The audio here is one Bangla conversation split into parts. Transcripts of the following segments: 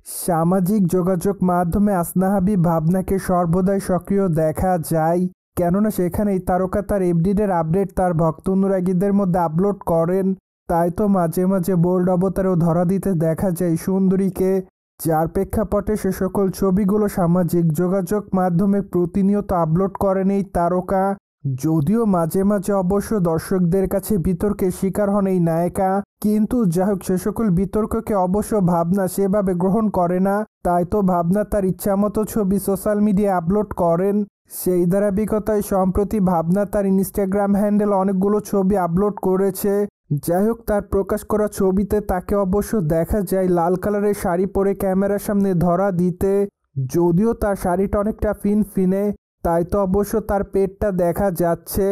সামাজিক যোগাযোগ মাধ্যমে আসনা হাবিব ভাবনাকে সর্বদাই সক্রিয় দেখা যায়, কেননা সেখানেই তারকা তার এফডির আপডেট তার ভক্ত অনুরাগীদের মধ্যে আপলোড করেন। তাই তো মাঝে মাঝে বোল্ড অবতারেও ধরা দিতে দেখা যায় সুন্দরীকে, যার প্রেক্ষাপটে সে সকল ছবিগুলো সামাজিক যোগাযোগ মাধ্যমে প্রতিনিয়ত আপলোড করেন এই তারকা। যদিও মাঝে মাঝে অবশ্য দর্শকদের কাছে বিতর্কের শিকার হন এই নায়িকা, কিন্তু যাই হোক সে সকল বিতর্ককে অবশ্য ভাবনা সেভাবে গ্রহণ করে না। তাই তো ভাবনা তার ইচ্ছামতো ছবি সোশ্যাল মিডিয়ায় আপলোড করেন। সেই ধারাবাহিকতায় সম্প্রতি ভাবনা তার ইনস্টাগ্রাম হ্যান্ডেল অনেকগুলো ছবি আপলোড করেছে। যাই হোক, তার প্রকাশ করা ছবিতে তাকে অবশ্য দেখা যায় লাল কালারের শাড়ি পরে ক্যামেরার সামনে ধরা দিতে। যদিও তার শাড়িটা অনেকটা ফিনফিনে, তাই তো অবশ্য তার পেটটা দেখা যাচ্ছে,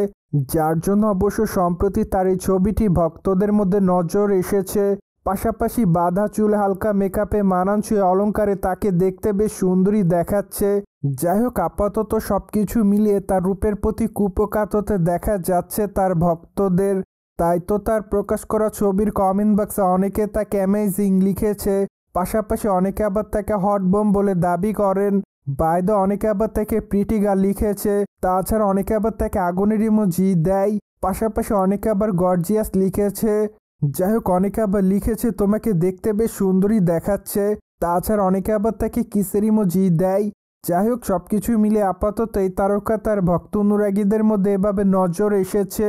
যার জন্য অবশ্য সম্প্রতি তার এই ছবিটি ভক্তদের মধ্যে নজর এসেছে। পাশাপাশি বাঁধা চুলে হালকা মেকআপে মানানসই অলঙ্কারে তাকে দেখতে বেশ সুন্দরী দেখাচ্ছে। যাই হোক, আপাতত সবকিছু মিলিয়ে তার রূপের প্রতি কুপোকাত হতে দেখা যাচ্ছে তার ভক্তদের। তাই তো তার প্রকাশ করা ছবির কমেন্ট বক্সে অনেকে তাকে অ্যামেজিং লিখেছে, পাশাপাশি অনেকে আবার তাকে হট বম বলে দাবি করেন। বাইরে অনেকে আবার তাকে প্রিটি গার্ল লিখেছে, তাছাড়া অনেকে আবার তাকে আগুনের ইমোজি দেয়, পাশাপাশি অনেকে আবার গর্জিয়াস লিখেছে। যাই হোক, অনেকে আবার লিখেছে তোমাকে দেখতে বেশ সুন্দরী দেখাচ্ছে, তাছাড়া অনেকে আবার তাকে কিসের ইমোজি দেয়। যাই হোক, সবকিছু মিলে আপাতত এই তারকা তার ভক্ত অনুরাগীদের মধ্যে এভাবে নজর এসেছে।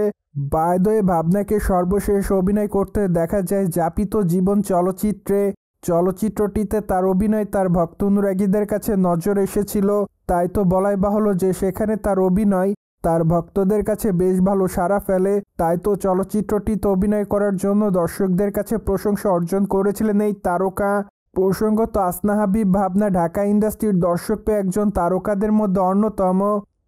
বায়দয়ে ভাবনাকে সর্বশেষ অভিনয় করতে দেখা যায় যাপিত জীবন চলচ্চিত্রে। চলচ্চিত্রটিতে তার অভিনয় তার ভক্ত অনুরাগীদের কাছে নজর এসেছিল, তাই তো বলাই বাহুল্য যে সেখানে তার অভিনয় তার ভক্তদের কাছে বেশ ভালো সাড়া ফেলে। তাই তো চলচ্চিত্রটিতে অভিনয় করার জন্য দর্শকদের কাছে প্রশংসা অর্জন করেছিলেন এই তারকা। প্রসঙ্গত, আসনা হাবিব ভাবনা ঢাকা ইন্ডাস্ট্রির দর্শকপ্রিয় একজন তারকাদের মধ্যে অন্যতম,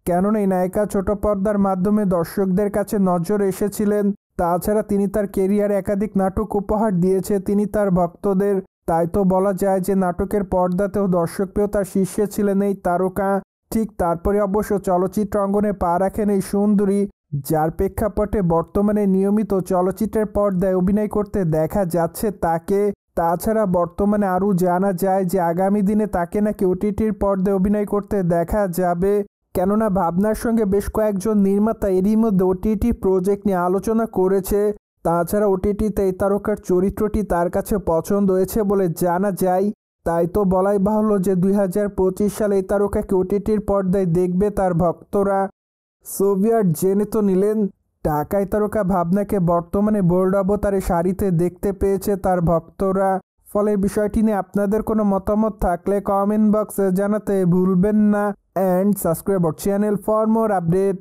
কেননা এই নায়িকা ছোট পর্দার মাধ্যমে দর্শকদের কাছে নজর এসেছিলেন। তাছাড়া তিনি তার কেরিয়ারে একাধিক নাটক উপহার দিয়েছে তিনি তার ভক্তদের। তাই তো বলা যায় যে নাটকের পর্দাতেও দর্শকপ্রিয়তার শীর্ষে ছিলেন এই তারকা। ঠিক তারপরে অবশ্য চলচ্চিত্র অঙ্গনে পা রাখেন এই সুন্দরী, যার প্রেক্ষাপটে বর্তমানে নিয়মিত চলচ্চিত্রের পর্দায় অভিনয় করতে দেখা যাচ্ছে তাকে। তাছাড়া বর্তমানে আরও জানা যায় যে আগামী দিনে তাকে নাকি ওটিটির পর্দায় অভিনয় করতে দেখা যাবে, কেননা ভাবনার সঙ্গে বেশ কয়েকজন নির্মাতা এরই মধ্যে ওটিটি প্রজেক্ট নিয়ে আলোচনা করেছে। তাছাড়া ওটিটিতে এই তারকার চরিত্রটি তার কাছে পছন্দ হয়েছে বলে জানা যায়। তাই তো বলাই বাহুল্য যে 2025 সালে এই তারকাকে ওটিটির পর্দায় দেখবে তার ভক্তরা। সোভিয়েট জেনে তো নিলেন, ঢাকায় তারকা ভাবনাকে বর্তমানে বোল্ড অবতারে শাড়িতে দেখতে পেয়েছে তার ভক্তরা। ফলে বিষয়টি নিয়ে আপনাদের কোনো মতামত থাকলে কমেন্ট বক্সে জানাতে ভুলবেন না। And subscribe our channel for more update.